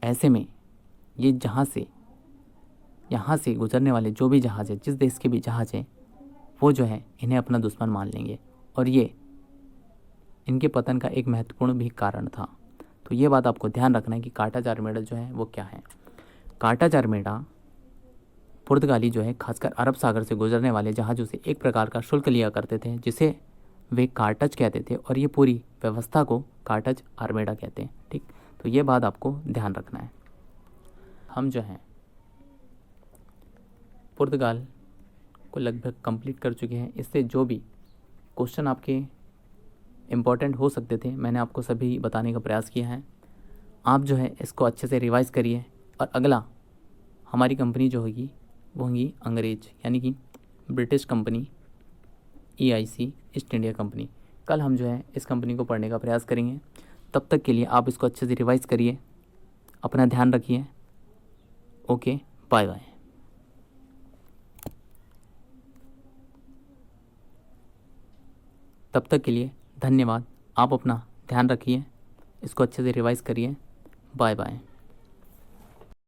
ऐसे में ये यहाँ से गुजरने वाले जो भी जहाज़ है, जिस देश के भी जहाज़ है, वो जो है इन्हें अपना दुश्मन मान लेंगे। और ये इनके पतन का एक महत्वपूर्ण भी कारण था। तो ये बात आपको ध्यान रखना है कि कार्टज आर्मेडा जो है वो क्या है। कार्टज आर्मेडा पुर्तगाली जो है खासकर अरब सागर से गुजरने वाले जहाज़ों से एक प्रकार का शुल्क लिया करते थे, जिसे वे कार्टज कहते थे, और ये पूरी व्यवस्था को कार्टज आर्मेडा कहते हैं, ठीक। तो ये बात आपको ध्यान रखना है। हम जो हैं पुर्तगाल को लगभग कंप्लीट कर चुके हैं। इससे जो भी क्वेश्चन आपके इम्पोर्टेंट हो सकते थे, मैंने आपको सभी बताने का प्रयास किया है। आप जो है इसको अच्छे से रिवाइज करिए। और अगला हमारी कंपनी जो होगी वो होगी अंग्रेज, यानी कि British company EIC, east India company. कल हम जो है इस कंपनी को पढ़ने का प्रयास करेंगे। तब तक के लिए आप इसको अच्छे से रिवाइज करिए, अपना ध्यान रखिए। Okay, bye bye. तब तक के लिए धन्यवाद। आप अपना ध्यान रखिए, इसको अच्छे से रिवाइज करिए। Bye bye.